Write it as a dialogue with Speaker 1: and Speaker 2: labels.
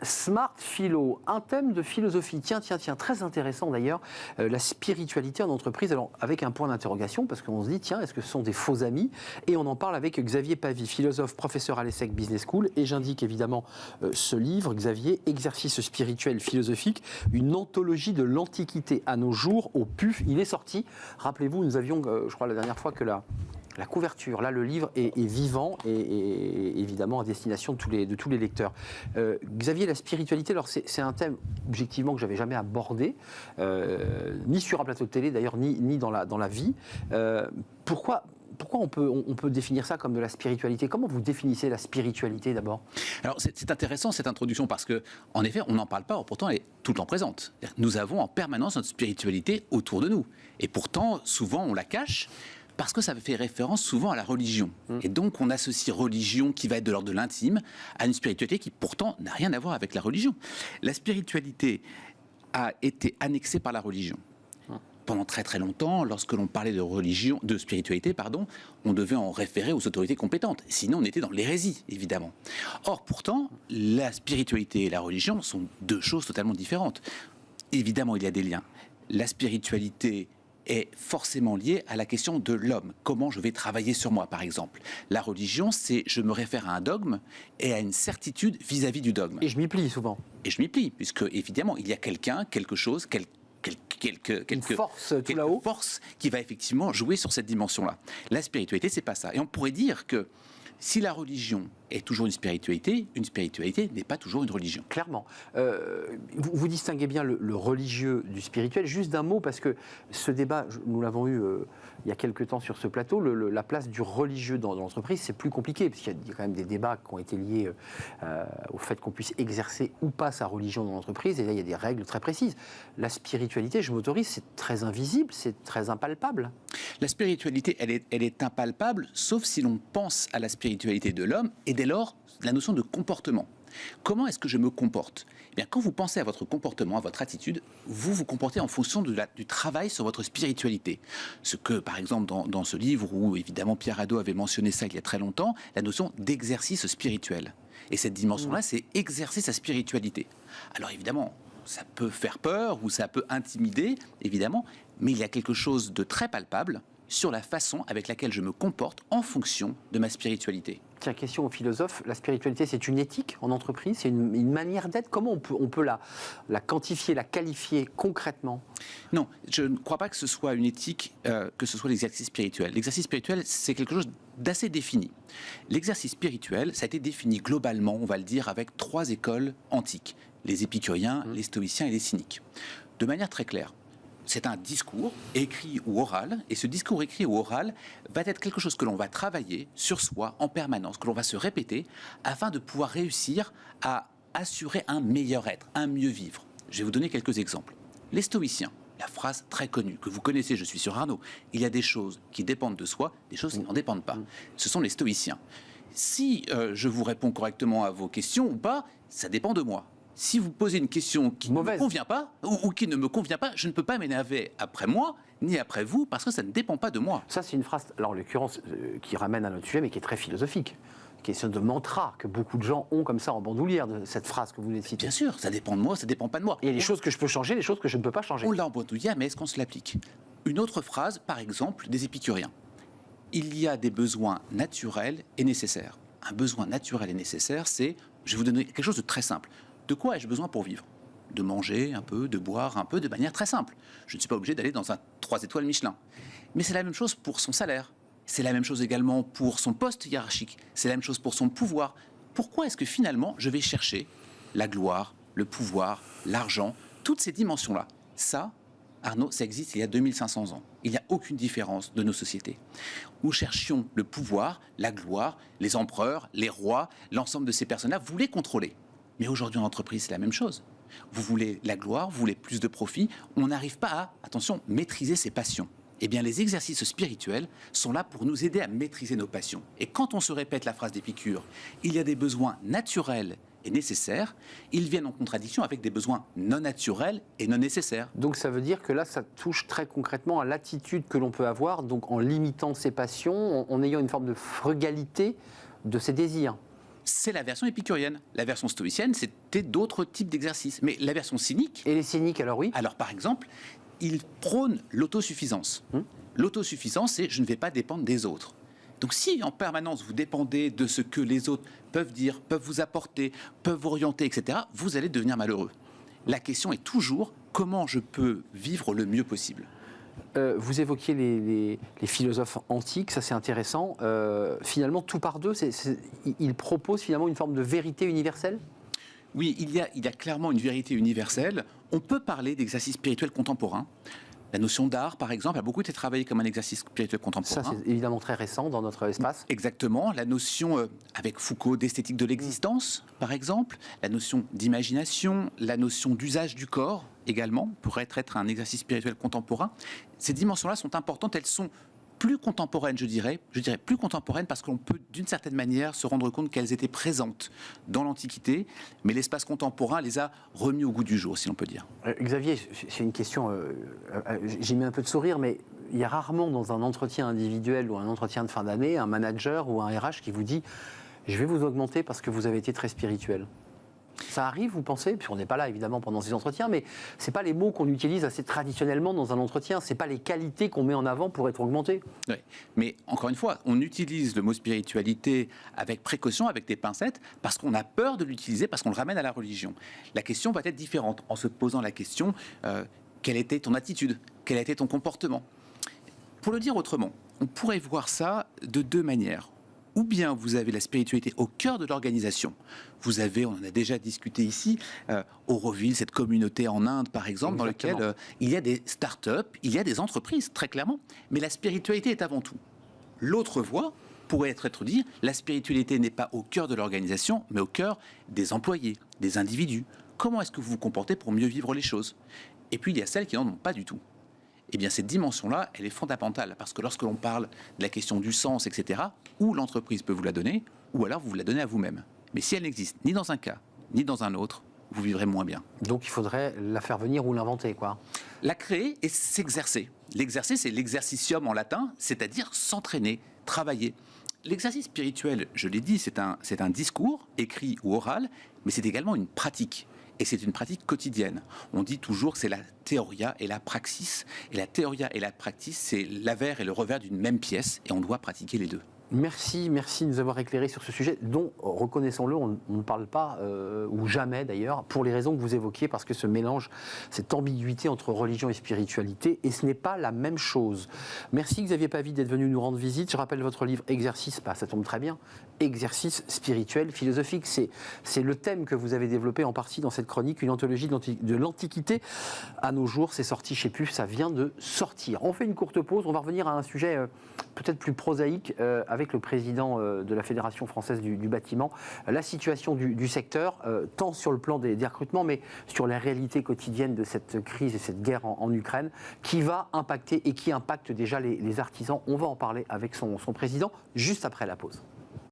Speaker 1: Smart Philo, un thème de philosophie. Tiens, très intéressant d'ailleurs, la spiritualité en entreprise. Alors, avec un point d'interrogation, parce qu'on se dit, tiens, est-ce que ce sont des faux amis? Et on en parle avec Xavier Pavie, philosophe, professeur à l'ESSEC Business School. Et j'indique évidemment ce livre, Xavier, Exercice spirituel philosophique, une anthologie de l'Antiquité à nos jours au PUF. Il est sorti. Rappelez-vous, nous avions, je crois, la dernière fois que la couverture, là le livre est vivant et évidemment à destination de tous les lecteurs. Xavier, la spiritualité, alors c'est un thème objectivement que je n'avais jamais abordé, ni sur un plateau de télé d'ailleurs, ni dans la vie. Pourquoi on peut définir ça comme de la spiritualité? Comment vous définissez la spiritualité d'abord?
Speaker 2: Alors c'est intéressant cette introduction parce que en effet on n'en parle pas, pourtant elle est tout le temps présente. Nous avons en permanence notre spiritualité autour de nous et pourtant souvent on la cache parce que ça fait référence souvent à la religion. Et donc on associe religion qui va être de l'ordre de l'intime à une spiritualité qui pourtant n'a rien à voir avec la religion. La spiritualité a été annexée par la religion. Pendant très très longtemps, lorsque l'on parlait de spiritualité, on devait en référer aux autorités compétentes. Sinon, on était dans l'hérésie, évidemment. Or, pourtant, la spiritualité et la religion sont deux choses totalement différentes. Évidemment, il y a des liens. La spiritualité est forcément liée à la question de l'homme. Comment je vais travailler sur moi, par exemple. La religion, c'est je me réfère à un dogme et à une certitude vis-à-vis du dogme.
Speaker 1: Et je m'y plie souvent.
Speaker 2: Et je m'y plie, puisque, évidemment, il y a quelqu'un, quelque chose, une
Speaker 1: force tout là-haut,
Speaker 2: force qui va effectivement jouer sur cette dimension-là. La spiritualité, c'est pas ça. Et on pourrait dire que si la religion est toujours une spiritualité n'est pas toujours une religion.
Speaker 1: Clairement. Vous distinguez bien le religieux du spirituel. Juste d'un mot, parce que ce débat, nous l'avons eu il y a quelques temps sur ce plateau, la place du religieux dans l'entreprise, c'est plus compliqué, parce qu'il y a quand même des débats qui ont été liés au fait qu'on puisse exercer ou pas sa religion dans l'entreprise, et là, il y a des règles très précises. La spiritualité, je m'autorise, c'est très invisible, c'est très impalpable.
Speaker 2: La spiritualité, elle est impalpable, sauf si l'on pense à la spiritualité de l'homme, et dès lors, la notion de comportement. Comment est-ce que je me comporte? Eh bien, quand vous pensez à votre comportement, à votre attitude, vous vous comportez en fonction du travail sur votre spiritualité. Ce que, par exemple, dans ce livre, où évidemment Pierre Hadot avait mentionné ça il y a très longtemps, la notion d'exercice spirituel. Et cette dimension-là, c'est exercer sa spiritualité. Alors évidemment, ça peut faire peur ou ça peut intimider, évidemment, mais il y a quelque chose de très palpable sur la façon avec laquelle je me comporte en fonction de ma spiritualité.
Speaker 1: Tiens, question au philosophe, la spiritualité, c'est une éthique en entreprise? C'est une manière d'être? Comment on peut la quantifier, la qualifier concrètement?
Speaker 2: Non, je ne crois pas que ce soit une éthique, que ce soit l'exercice spirituel. L'exercice spirituel, c'est quelque chose d'assez défini. L'exercice spirituel, ça a été défini globalement, on va le dire, avec 3 écoles antiques. Les épicuriens, les stoïciens et les cyniques. De manière très claire. C'est un discours écrit ou oral, et ce discours écrit ou oral va être quelque chose que l'on va travailler sur soi en permanence, que l'on va se répéter, afin de pouvoir réussir à assurer un meilleur être, un mieux vivre. Je vais vous donner quelques exemples. Les stoïciens, la phrase très connue, que vous connaissez, je suis sûr Arnaud, il y a des choses qui dépendent de soi, des choses qui n'en dépendent pas. Ce sont les stoïciens. Si je vous réponds correctement à vos questions ou pas, ça dépend de moi. Si vous posez une question qui ne me convient pas, ou qui ne me convient pas, je ne peux pas m'énerver après moi, ni après vous, parce que ça ne dépend pas de moi.
Speaker 1: Ça, c'est une phrase, alors en l'occurrence, qui ramène à notre sujet, mais qui est très philosophique. Question de mantra que beaucoup de gens ont comme ça en bandoulière, de cette phrase que vous venez de citer.
Speaker 2: Bien sûr, ça dépend de moi, ça dépend pas de moi.
Speaker 1: Il y a des choses que je peux changer, des choses que je ne peux pas changer.
Speaker 2: On l'a en bandoulière, mais est-ce qu'on se l'applique? Une autre phrase, par exemple, des épicuriens. Il y a des besoins naturels et nécessaires. Un besoin naturel et nécessaire, c'est, je vais vous donner quelque chose de très simple. De quoi ai-je besoin pour vivre? De manger un peu, de boire un peu, de manière très simple. Je ne suis pas obligé d'aller dans un 3 étoiles Michelin. Mais c'est la même chose pour son salaire. C'est la même chose également pour son poste hiérarchique. C'est la même chose pour son pouvoir. Pourquoi est-ce que finalement je vais chercher la gloire, le pouvoir, l'argent, toutes ces dimensions-là? Ça, Arnaud, ça existe il y a 2500 ans. Il n'y a aucune différence de nos sociétés. Nous cherchions le pouvoir, la gloire, les empereurs, les rois, l'ensemble de ces personnes-là, vous les contrôlez. Mais aujourd'hui en entreprise, c'est la même chose. Vous voulez la gloire, vous voulez plus de profit, on n'arrive pas à, attention, maîtriser ses passions. Eh bien, les exercices spirituels sont là pour nous aider à maîtriser nos passions. Et quand on se répète la phrase d'Épicure, il y a des besoins naturels et nécessaires, ils viennent en contradiction avec des besoins non naturels et non nécessaires.
Speaker 1: Donc ça veut dire que là, ça touche très concrètement à l'attitude que l'on peut avoir, donc en limitant ses passions, en ayant une forme de frugalité de ses désirs.
Speaker 2: c'est la version épicurienne. La version stoïcienne, c'était d'autres types d'exercices. Mais la version cynique...
Speaker 1: Et les cyniques, alors oui?
Speaker 2: Alors, par exemple, ils prônent l'autosuffisance. L'autosuffisance, c'est « je ne vais pas dépendre des autres ». Donc si en permanence vous dépendez de ce que les autres peuvent dire, peuvent vous apporter, peuvent vous orienter, etc., vous allez devenir malheureux. La question est toujours comment je peux vivre le mieux possible.
Speaker 1: Vous évoquiez les philosophes antiques, ça c'est intéressant. Finalement, tout par deux, ils proposent finalement une forme de vérité universelle?
Speaker 2: Oui, il y a clairement une vérité universelle. On peut parler d'exercice spirituel contemporain. La notion d'art, par exemple, a beaucoup été travaillée comme un exercice spirituel contemporain.
Speaker 1: Ça, c'est évidemment très récent dans notre espace.
Speaker 2: Exactement. La notion, avec Foucault, d'esthétique de l'existence, par exemple. La notion d'imagination, la notion d'usage du corps, également, pourrait être un exercice spirituel contemporain. Ces dimensions-là sont importantes. Elles sont plus contemporaines, je dirais plus contemporaines parce qu'on peut d'une certaine manière se rendre compte qu'elles étaient présentes dans l'Antiquité, mais l'espace contemporain les a remis au goût du jour, si l'on peut dire.
Speaker 1: Xavier, c'est une question, j'y mets un peu de sourire, mais il y a rarement dans un entretien individuel ou un entretien de fin d'année, un manager ou un RH qui vous dit « je vais vous augmenter parce que vous avez été très spirituel ». Ça arrive, vous pensez? Puisqu'on n'est pas là, évidemment, pendant ces entretiens, mais ce n'est pas les mots qu'on utilise assez traditionnellement dans un entretien, ce n'est pas les qualités qu'on met en avant pour être augmenté.
Speaker 2: Oui, mais encore une fois, on utilise le mot spiritualité avec précaution, avec des pincettes, parce qu'on a peur de l'utiliser, parce qu'on le ramène à la religion. La question va être différente, en se posant la question, quelle était ton attitude? Quel a été ton comportement? Pour le dire autrement, on pourrait voir ça de deux manières. Ou bien vous avez la spiritualité au cœur de l'organisation. Vous avez, on en a déjà discuté ici, Auroville, cette communauté en Inde par exemple,
Speaker 1: Exactement.
Speaker 2: dans laquelle il y a des start-up, il y a des entreprises, très clairement. Mais la spiritualité est avant tout. L'autre voie pourrait être de dire, la spiritualité n'est pas au cœur de l'organisation, mais au cœur des employés, des individus. Comment est-ce que vous vous comportez pour mieux vivre les choses? Et puis il y a celles qui n'en ont pas du tout. Eh bien, cette dimension-là, elle est fondamentale, parce que lorsque l'on parle de la question du sens, etc., ou l'entreprise peut vous la donner, ou alors vous la donnez à vous-même. Mais si elle n'existe ni dans un cas, ni dans un autre, vous vivrez moins bien.
Speaker 1: Donc il faudrait la faire venir ou l'inventer, quoi.
Speaker 2: La créer et s'exercer. L'exercer, c'est l'exercitium en latin, c'est-à-dire s'entraîner, travailler. L'exercice spirituel, je l'ai dit, c'est un discours, écrit ou oral, mais c'est également une pratique. Et c'est une pratique quotidienne. On dit toujours que c'est la théoria et la praxis. Et la théoria et la praxis, c'est l'avers et le revers d'une même pièce. Et on doit pratiquer les deux.
Speaker 1: Merci de nous avoir éclairé sur ce sujet dont, reconnaissons-le, on ne parle pas, ou jamais d'ailleurs, pour les raisons que vous évoquiez, parce que ce mélange, cette ambiguïté entre religion et spiritualité, et ce n'est pas la même chose. Merci Xavier Pavie d'être venu nous rendre visite. Je rappelle votre livre Exercice, ça tombe très bien, Exercice spirituel, philosophique. C'est le thème que vous avez développé en partie dans cette chronique, une anthologie de l'Antiquité à nos jours. C'est sorti chez PUF, ça vient de sortir. On fait une courte pause, on va revenir à un sujet peut-être plus prosaïque, avec le président de la Fédération française du bâtiment, la situation du secteur, tant sur le plan des recrutements, mais sur la réalité quotidienne de cette crise et cette guerre en Ukraine, qui va impacter et qui impacte déjà les artisans. On va en parler avec son président juste après la pause.